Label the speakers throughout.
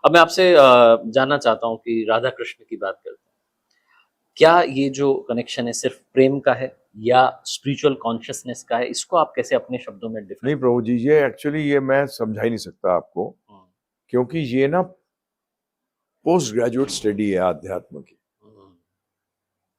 Speaker 1: अब मैं आपसे जानना चाहता हूँ कि राधा कृष्ण की बात करते हैं। क्या ये जो कनेक्शन है सिर्फ प्रेम का है या स्पिरिचुअल कॉन्शसनेस का है? इसको आप कैसे अपने शब्दों में
Speaker 2: नहीं
Speaker 1: डिफाइन
Speaker 2: प्रभु जी, ये एक्चुअली ये मैं समझा ही नहीं सकता आपको,
Speaker 1: हुँ,
Speaker 2: क्योंकि ये ना पोस्ट ग्रेजुएट स्टडी है अध्यात्म की।
Speaker 1: हुँ,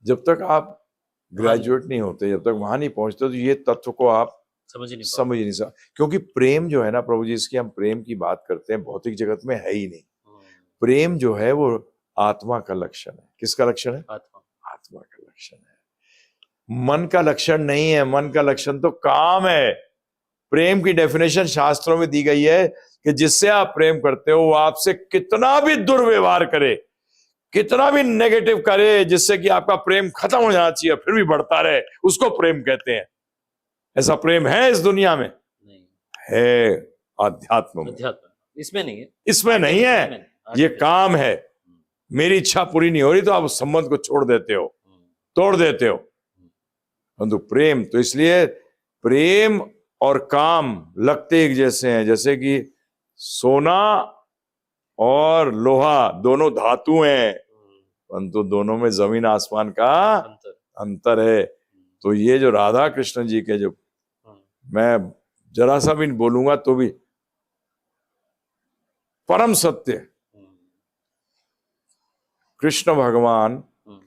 Speaker 2: जब तक आप
Speaker 1: वहाँ नहीं
Speaker 2: ग्रेजुएट नहीं होते, जब तक वहां नहीं पहुंचते, तो ये तत्व को आप
Speaker 1: समझ ही नहीं पाओगे।
Speaker 2: समझ ही नहीं सकते। क्योंकि प्रेम जो है ना प्रभु जी, इसकी हम प्रेम की बात करते हैं, भौतिक जगत में है ही नहीं।
Speaker 1: हुँ,
Speaker 2: प्रेम जो है वो आत्मा का लक्षण है। किसका लक्षण है?
Speaker 1: आत्मा
Speaker 2: आत्मा का लक्षण है, मन का लक्षण नहीं है। मन का लक्षण तो काम है। प्रेम की डेफिनेशन शास्त्रों में दी गई है कि जिससे आप प्रेम करते हो वो आपसे कितना भी दुर्व्यवहार करे, कितना भी नेगेटिव करे, जिससे कि आपका प्रेम खत्म हो जाना चाहिए फिर भी बढ़ता रहे, उसको प्रेम कहते हैं। ऐसा प्रेम है इस दुनिया में?
Speaker 1: नहीं,
Speaker 2: है, अध्यात्म में।
Speaker 1: अध्यात्म इसमें नहीं है।
Speaker 2: इसमें नहीं
Speaker 1: आर्टिफिशियल
Speaker 2: है,
Speaker 1: में नहीं,
Speaker 2: ये
Speaker 1: आर्टिफिशियल
Speaker 2: काम है।
Speaker 1: हुँ,
Speaker 2: मेरी इच्छा पूरी नहीं हो रही तो आप उस संबंध को छोड़ देते हो,
Speaker 1: हुँ,
Speaker 2: तोड़ देते हो।
Speaker 1: हुँ,
Speaker 2: परंतु प्रेम तो, इसलिए प्रेम और काम लगते एक जैसे हैं, जैसे कि सोना और लोहा दोनों धातु हैं,
Speaker 1: हुँ,
Speaker 2: परंतु दोनों में जमीन आसमान का
Speaker 1: अंतर
Speaker 2: अंतर है।
Speaker 1: हुँ,
Speaker 2: तो ये जो राधा कृष्ण जी के जो,
Speaker 1: हुँ,
Speaker 2: मैं जरा सा भी बोलूंगा तो भी परम सत्य
Speaker 1: हुँ,
Speaker 2: कृष्ण भगवान,
Speaker 1: हुँ,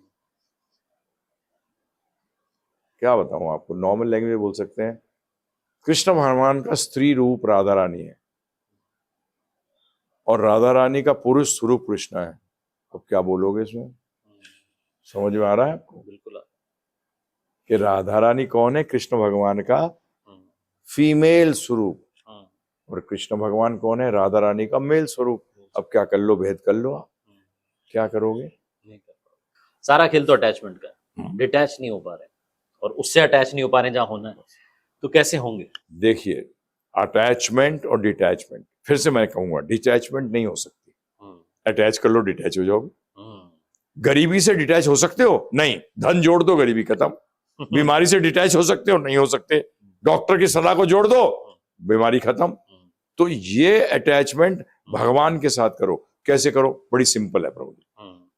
Speaker 2: क्या बताऊं आपको, नॉर्मल लैंग्वेज में बोल सकते हैं, कृष्ण भगवान का स्त्री रूप राधा रानी है और राधा रानी का पुरुष स्वरूप कृष्ण है। अब क्या बोलोगे इसमें?
Speaker 1: हुँ,
Speaker 2: समझ में आ रहा है आपको
Speaker 1: बिल्कुल
Speaker 2: कि राधा रानी कौन है? कृष्ण भगवान का
Speaker 1: हुँ,
Speaker 2: फीमेल स्वरूप,
Speaker 1: हाँ,
Speaker 2: और कृष्ण भगवान कौन है? राधा रानी का मेल स्वरूप।
Speaker 1: हुँ,
Speaker 2: अब क्या कर लो, भेद कर लो आप,
Speaker 1: हुँ,
Speaker 2: क्या करोगे?
Speaker 1: नहीं कर पाओगे। सारा खेल तो अटैचमेंट का है।
Speaker 2: हम्म।
Speaker 1: डिटैच नहीं हो पा रहे और उससे अटैच नहीं हो पा रहे जहाँ होना है, तो कैसे होंगे?
Speaker 2: देखिए, अटैचमेंट और डिटैचमेंट, फिर से मैं कहूंगा, डिटैचमेंट नहीं हो सकती।
Speaker 1: हुँ,
Speaker 2: अटैच कर लो, डिटैच हो जाओगे।
Speaker 1: हुँ,
Speaker 2: गरीबी से डिटैच हो सकते हो? नहीं। धन जोड़ दो, गरीबी खत्म। बीमारी से डिटैच हो सकते हो? नहीं हो सकते। डॉक्टर की सलाह को जोड़ दो, बीमारी खत्म।
Speaker 1: हुँ,
Speaker 2: तो ये अटैचमेंट भगवान के साथ करो। कैसे करो? बड़ी सिंपल है प्रभु।
Speaker 1: हुँ,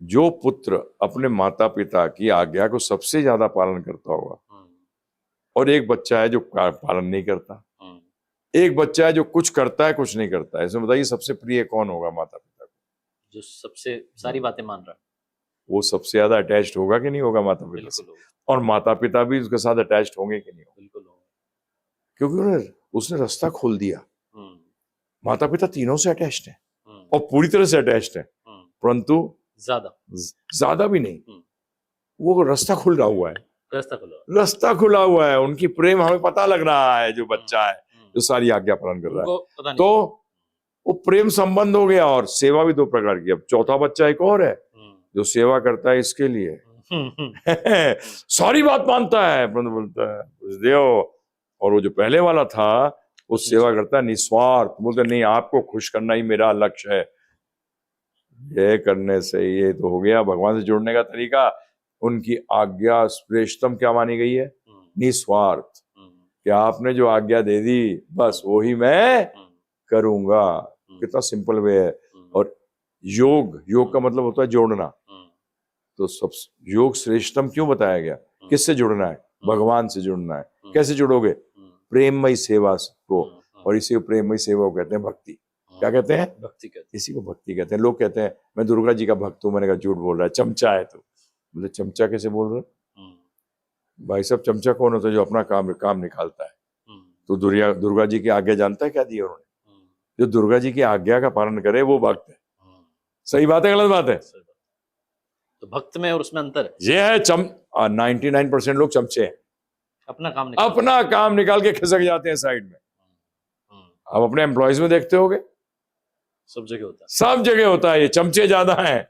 Speaker 2: जो पुत्र अपने माता पिता की आज्ञा को सबसे ज्यादा पालन करता होगा,
Speaker 1: हुँ,
Speaker 2: और एक बच्चा है जो पालन नहीं करता,
Speaker 1: हुँ,
Speaker 2: एक बच्चा है जो कुछ करता है कुछ नहीं करता है, इसमें बताइए सबसे प्रिय कौन होगा माता पिता
Speaker 1: जो सबसे सारी
Speaker 2: को?
Speaker 1: बातें मान रहा है,
Speaker 2: वो सबसे ज्यादा अटैच्ड होगा कि नहीं होगा माता पिता से?
Speaker 1: बिल्कुल होगा,
Speaker 2: और माता पिता भी उसके साथ अटैच्ड होंगे कि नहीं होंगे?
Speaker 1: बिल्कुल होगा।
Speaker 2: क्योंकि उसने रास्ता खोल दिया।
Speaker 1: हुँ,
Speaker 2: माता पिता तीनों से अटैच्ड है
Speaker 1: हुँ,
Speaker 2: और पूरी तरह से अटैच्ड है,
Speaker 1: हुँ,
Speaker 2: परंतु
Speaker 1: ज़्यादा
Speaker 2: ज्यादा भी नहीं।
Speaker 1: हुँ,
Speaker 2: वो रास्ता खुल रहा हुआ है,
Speaker 1: रास्ता खुला हुआ
Speaker 2: रास्ता खुला हुआ है। उनकी प्रेम हमें पता लग रहा है, जो
Speaker 1: है।
Speaker 2: बच्चा है
Speaker 1: हुँ,
Speaker 2: जो सारी आज्ञा पालन कर रहा है।
Speaker 1: उनको पता नहीं
Speaker 2: तो
Speaker 1: चला।
Speaker 2: वो प्रेम संबंध हो गया, और सेवा भी दो प्रकार की। अब चौथा बच्चा एक और है
Speaker 1: हुँ,
Speaker 2: जो सेवा करता है इसके लिए।
Speaker 1: हुँ, हुँ,
Speaker 2: सारी बात मानता है, परंतु बोलता है देव। और वो जो पहले वाला था वो
Speaker 1: कुछ नहीं
Speaker 2: सेवा
Speaker 1: चाहिए।
Speaker 2: करता है निस्वार्थ, बोलते नहीं आपको खुश करना ही मेरा लक्ष्य है। ये करने से ये तो हो गया भगवान से जुड़ने का तरीका। उनकी आज्ञा श्रेष्ठतम क्या मानी गई है?
Speaker 1: हुँ,
Speaker 2: निस्वार्थ।
Speaker 1: हुँ,
Speaker 2: कि आपने जो आज्ञा दे दी बस वही मैं
Speaker 1: हुँ,
Speaker 2: करूंगा।
Speaker 1: हुँ,
Speaker 2: कितना सिंपल वे है।
Speaker 1: हुँ,
Speaker 2: और योग, योग का मतलब होता है जोड़ना।
Speaker 1: हुँ,
Speaker 2: तो सब योग श्रेष्ठतम क्यों बताया गया?
Speaker 1: हुँ,
Speaker 2: किससे जुड़ना है?
Speaker 1: हुँ,
Speaker 2: भगवान से जुड़ना है।
Speaker 1: हुँ,
Speaker 2: कैसे जुड़ोगे?
Speaker 1: हुँ,
Speaker 2: प्रेममयी सेवा को।
Speaker 1: हुँ, हुँ,
Speaker 2: और इसी को प्रेममयी सेवा को कहते हैं भक्ति। क्या
Speaker 1: हुँ,
Speaker 2: कहते हैं?
Speaker 1: भक्ति कहते
Speaker 2: इसी को भक्ति कहते हैं। लोग कहते हैं मैं दुर्गा जी का भक्त हूं। मैंने कहा झूठ बोल रहा है, चमचा है तू। बोले चमचा कैसे बोल रहे हो?
Speaker 1: हैं। हुँ,
Speaker 2: भाई साहब, चमचा कौन होता है? जो अपना काम निकालता है।
Speaker 1: हुँ,
Speaker 2: तो दुर्गा जी की आज्ञा जानता है क्या दी है उन्होंने?
Speaker 1: हुँ,
Speaker 2: जो दुर्गा जी की आज्ञा का पालन करे वो भक्त है।
Speaker 1: हुँ,
Speaker 2: सही बात है, गलत बात है?
Speaker 1: सही बात। तो भक्त में और उसमें अंतर है।
Speaker 2: ये है 99% लोग चमचे हैं,
Speaker 1: अपना काम निकाल
Speaker 2: अपना काम निकाल के खिसक जाते हैं साइड में।
Speaker 1: हुँ,
Speaker 2: आप अपने एम्प्लॉयज में देखते होगे,
Speaker 1: सब जगह होता है।
Speaker 2: सब जगह होता है, ये चमचे ज्यादा हैं।